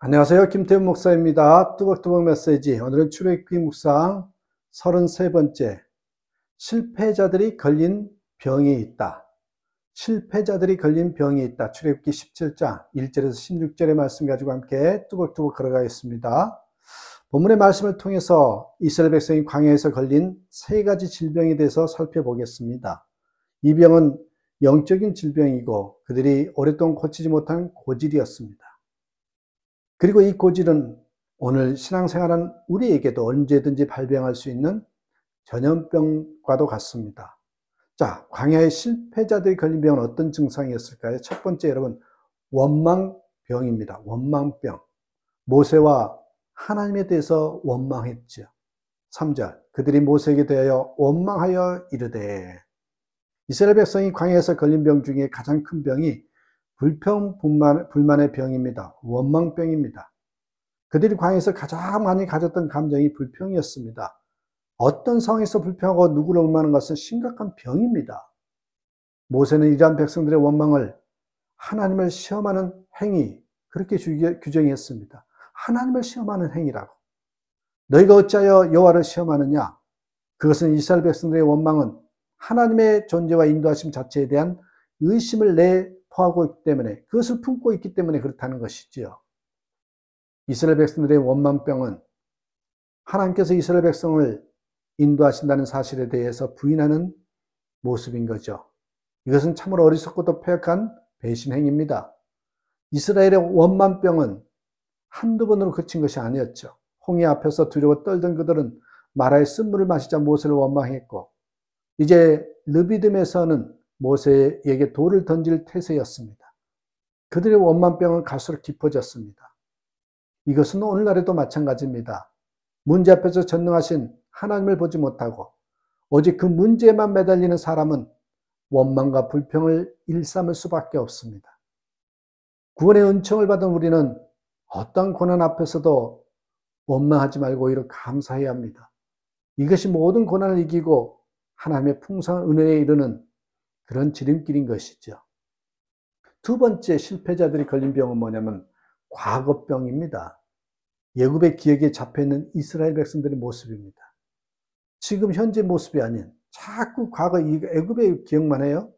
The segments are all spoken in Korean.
안녕하세요. 김태훈 목사입니다. 뚜벅뚜벅 메시지. 오늘은 출애굽기 묵상 33번째. 실패자들이 걸린 병이 있다. 실패자들이 걸린 병이 있다. 출애굽기 17장 1절에서 16절의 말씀 가지고 함께 뚜벅뚜벅 걸어가겠습니다. 본문의 말씀을 통해서 이스라엘 백성이 광야에서 걸린 세 가지 질병에 대해서 살펴보겠습니다. 이 병은 영적인 질병이고 그들이 오랫동안 고치지 못한 고질이었습니다. 그리고 이 고질은 오늘 신앙생활한 우리에게도 언제든지 발병할 수 있는 전염병과도 같습니다. 자, 광야의 실패자들이 걸린 병은 어떤 증상이었을까요? 첫 번째, 여러분, 원망병입니다. 원망병. 모세와 하나님에 대해서 원망했죠. 3절, 그들이 모세에게 대하여 원망하여 이르되. 이스라엘 백성이 광야에서 걸린 병 중에 가장 큰 병이 불만의 병입니다. 원망병입니다. 그들이 광야에서 가장 많이 가졌던 감정이 불평이었습니다. 어떤 상황에서 불평하고 누구를 원망하는 것은 심각한 병입니다. 모세는 이러한 백성들의 원망을 하나님을 시험하는 행위, 그렇게 규정했습니다. 하나님을 시험하는 행위라고. 너희가 어찌하여 여호와를 시험하느냐? 그것은 이스라엘 백성들의 원망은 하나님의 존재와 인도하심 자체에 대한 의심을 내포하고 있기 때문에, 그것을 품고 있기 때문에 그렇다는 것이지요. 이스라엘 백성들의 원망병은 하나님께서 이스라엘 백성을 인도하신다는 사실에 대해서 부인하는 모습인 거죠. 이것은 참으로 어리석고도 패역한 배신 행위입니다. 이스라엘의 원망병은 한두 번으로 그친 것이 아니었죠. 홍해 앞에서 두려워 떨던 그들은 마라의 쓴물을 마시자 모세를 원망했고, 이제 르비딤에서는 모세에게 돌을 던질 태세였습니다. 그들의 원망병은 갈수록 깊어졌습니다. 이것은 오늘날에도 마찬가지입니다. 문제 앞에서 전능하신 하나님을 보지 못하고 오직 그 문제에만 매달리는 사람은 원망과 불평을 일삼을 수밖에 없습니다. 구원의 은총을 받은 우리는 어떤 고난 앞에서도 원망하지 말고 오히려 감사해야 합니다. 이것이 모든 고난을 이기고 하나님의 풍성한 은혜에 이르는 그런 지름길인 것이죠. 두 번째 실패자들이 걸린 병은 뭐냐면 과거병입니다. 애굽의 기억에 잡혀있는 이스라엘 백성들의 모습입니다. 지금 현재 모습이 아닌 자꾸 과거 애굽의 기억만 해요.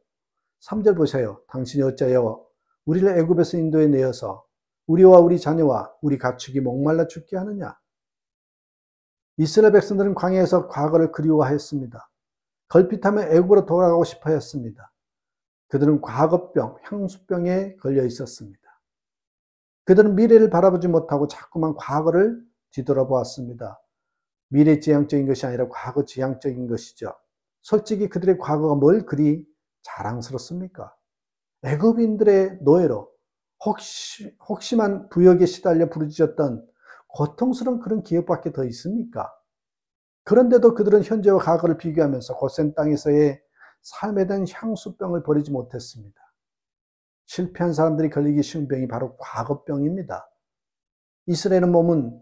3절 보세요. 당신이 어찌하여 우리를 애굽에서 인도해 내어서 우리와 우리 자녀와 우리 가축이 목말라 죽게 하느냐. 이스라엘 백성들은 광야에서 과거를 그리워하였습니다. 걸핏하면 애굽으로 돌아가고 싶어 했습니다. 그들은 과거병, 향수병에 걸려 있었습니다. 그들은 미래를 바라보지 못하고 자꾸만 과거를 뒤돌아보았습니다. 미래지향적인 것이 아니라 과거지향적인 것이죠. 솔직히 그들의 과거가 뭘 그리 자랑스럽습니까? 애굽인들의 노예로 혹심한 부역에 시달려 부르짖었던 고통스러운 그런 기억밖에 더 있습니까? 그런데도 그들은 현재와 과거를 비교하면서 고센 땅에서의 삶에 대한 향수병을 버리지 못했습니다. 실패한 사람들이 걸리기 쉬운 병이 바로 과거병입니다. 이스라엘의 몸은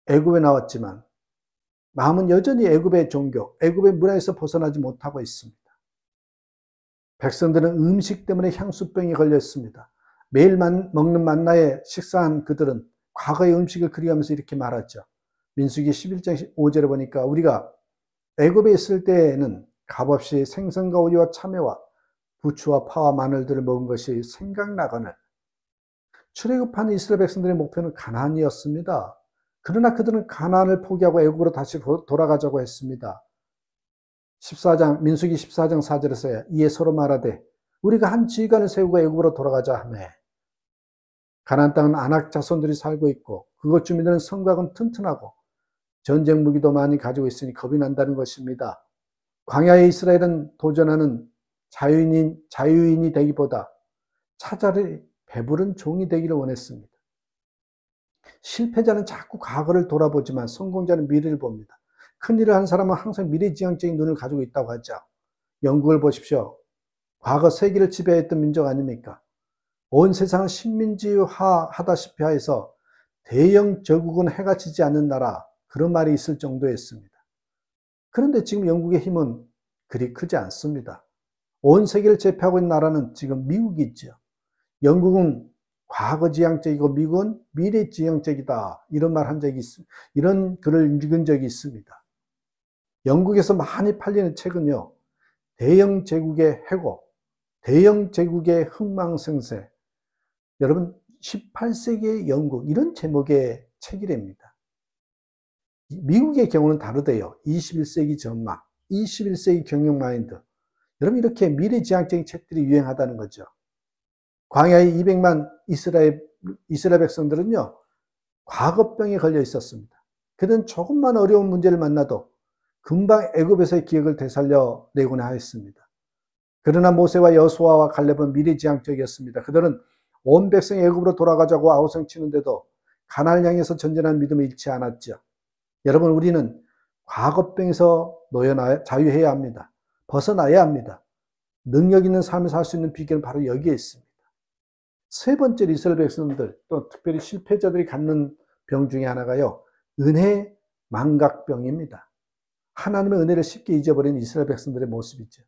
애굽에 나왔지만 마음은 여전히 애굽의 종교, 애굽의 문화에서 벗어나지 못하고 있습니다. 백성들은 음식 때문에 향수병에 걸렸습니다. 매일 먹는 만나에 식사한 그들은 과거의 음식을 그리워하면서 이렇게 말하죠. 민수기 11장 5절에 보니까 우리가 애굽에 있을 때에는 값없이 생선과 오이와 참외와 부추와 파와 마늘들을 먹은 것이 생각나거늘. 출애굽한 이스라엘 백성들의 목표는 가나안이었습니다. 그러나 그들은 가나안을 포기하고 애굽으로 다시 돌아가자고 했습니다. 민수기 14장 4절에서 이에 서로 말하되 우리가 한 지휘관을 세우고 애굽으로 돌아가자 하며, 가나안 땅은 아낙 자손들이 살고 있고 그곳 주민들은 성곽은 튼튼하고 전쟁 무기도 많이 가지고 있으니 겁이 난다는 것입니다. 광야의 이스라엘은 도전하는 자유인이 되기보다 차라리 배부른 종이 되기를 원했습니다. 실패자는 자꾸 과거를 돌아보지만 성공자는 미래를 봅니다. 큰일을 한 사람은 항상 미래지향적인 눈을 가지고 있다고 하죠. 영국을 보십시오. 과거 세계를 지배했던 민족 아닙니까? 온 세상을 식민지화 하다시피 해서 대영 저국은 해가 지지 않는 나라, 그런 말이 있을 정도였습니다. 그런데 지금 영국의 힘은 그리 크지 않습니다. 온 세계를 제패하고 있는 나라는 지금 미국이 있죠. 영국은 과거지향적이고 미국은 미래지향적이다. 이런 말 한 적이 있습니다. 이런 글을 읽은 적이 있습니다. 영국에서 많이 팔리는 책은요, 대영 제국의 해고, 대영 제국의 흥망생세. 여러분, 18세기의 영국, 이런 제목의 책이랍니다. 미국의 경우는 다르대요. 21세기 전망, 21세기 경영 마인드. 여러분, 이렇게 미래지향적인 책들이 유행하다는 거죠. 광야의 200만 이스라엘 백성들은요, 과거병에 걸려 있었습니다. 그들은 조금만 어려운 문제를 만나도 금방 애굽에서의 기억을 되살려내곤 하였습니다. 그러나 모세와 여호수아와 갈렙은 미래지향적이었습니다. 그들은 온 백성이 애굽으로 돌아가자고 아우성치는데도 가나안을 향해서 전진하는 믿음을 잃지 않았죠. 여러분, 우리는 과거병에서 자유해야 합니다. 벗어나야 합니다. 능력 있는 삶을 살 수 있는 비결은 바로 여기에 있습니다. 세 번째로 이스라엘 백성들, 또 특별히 실패자들이 갖는 병 중에 하나가요, 은혜 망각병입니다. 하나님의 은혜를 쉽게 잊어버린 이스라엘 백성들의 모습이죠.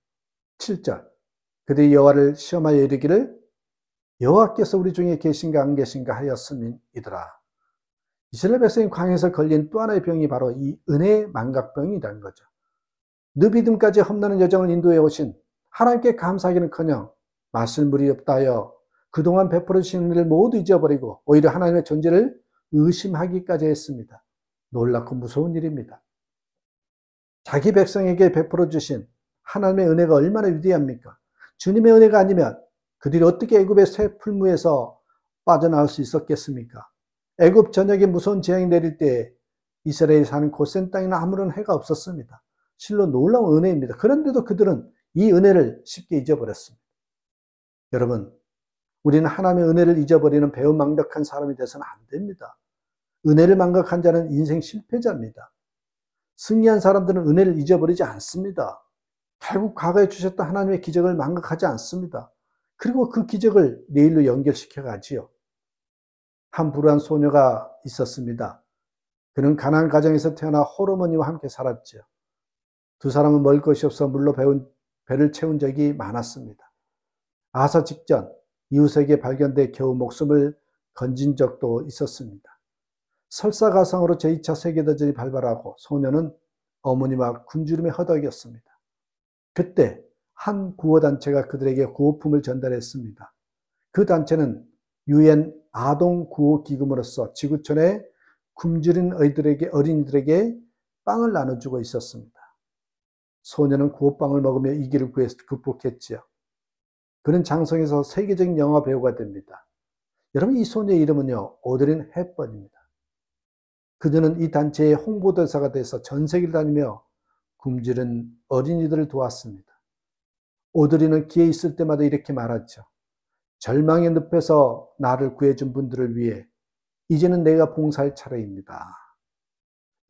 7절, 그들이 여호와를 시험하여 이르기를 여호와께서 우리 중에 계신가 안 계신가 하였음이더라. 이스라엘 백성이 광야에서 걸린 또 하나의 병이 바로 이 은혜 망각병이라는 거죠. 느비딤까지 험난한 여정을 인도해 오신 하나님께 감사하기는커녕 마실 물이 없다 하여 그동안 베풀어 주신 은혜를 모두 잊어버리고 오히려 하나님의 존재를 의심하기까지 했습니다. 놀랍고 무서운 일입니다. 자기 백성에게 베풀어 주신 하나님의 은혜가 얼마나 위대합니까? 주님의 은혜가 아니면 그들이 어떻게 애굽의 새 풀무에서 빠져나올 수 있었겠습니까? 애굽 전역에 무서운 재앙이 내릴 때 이스라엘이 사는 고센 땅에는 아무런 해가 없었습니다. 실로 놀라운 은혜입니다. 그런데도 그들은 이 은혜를 쉽게 잊어버렸습니다. 여러분, 우리는 하나님의 은혜를 잊어버리는 배은망덕한 사람이 돼서는 안 됩니다. 은혜를 망각한 자는 인생 실패자입니다. 승리한 사람들은 은혜를 잊어버리지 않습니다. 결국 과거에 주셨던 하나님의 기적을 망각하지 않습니다. 그리고 그 기적을 내일로 연결시켜 가지요. 한 불우한 소녀가 있었습니다. 그는 가나안 가정에서 태어나 홀어머니와 함께 살았죠. 두 사람은 먹을 것이 없어 물로 배를 채운 적이 많았습니다. 아사 직전 이웃에게 발견돼 겨우 목숨을 건진 적도 있었습니다. 설사가상으로 제2차 세계대전이 발발하고 소녀는 어머니와 굶주림에 허덕였습니다. 그때 한 구호단체가 그들에게 구호품을 전달했습니다. 그 단체는 유엔 아동구호기금으로서 지구촌의 굶주린 어린이들에게 빵을 나눠주고 있었습니다. 소녀는 구호빵을 먹으며 이 길을 극복했지요. 그는 장성에서 세계적인 영화 배우가 됩니다. 여러분, 이 소녀의 이름은요, 오드린 헵번입니다. 그녀는 이 단체의 홍보대사가 돼서 전 세계를 다니며 굶주린 어린이들을 도왔습니다. 오드리는 기회 있을 때마다 이렇게 말하죠. 절망의 늪에서 나를 구해준 분들을 위해 이제는 내가 봉사할 차례입니다.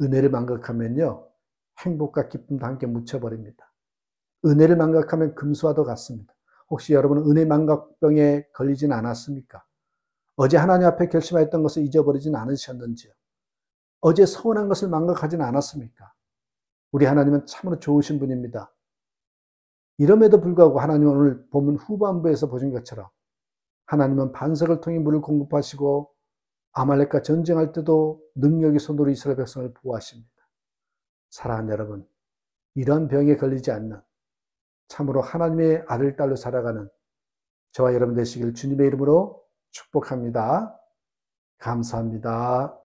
은혜를 망각하면요, 행복과 기쁨도 함께 묻혀버립니다. 은혜를 망각하면 금수와도 같습니다. 혹시 여러분은 은혜 망각병에 걸리진 않았습니까? 어제 하나님 앞에 결심하였던 것을 잊어버리진 않으셨는지요? 어제 서운한 것을 망각하진 않았습니까? 우리 하나님은 참으로 좋으신 분입니다. 이럼에도 불구하고 하나님은 오늘 본문 후반부에서 보신 것처럼 하나님은 반석을 통해 물을 공급하시고 아말렉과 전쟁할 때도 능력의 손으로 이스라엘 백성을 보호하십니다. 사랑하는 여러분, 이런 병에 걸리지 않는 참으로 하나님의 아들, 딸로 살아가는 저와 여러분 되시길 주님의 이름으로 축복합니다. 감사합니다.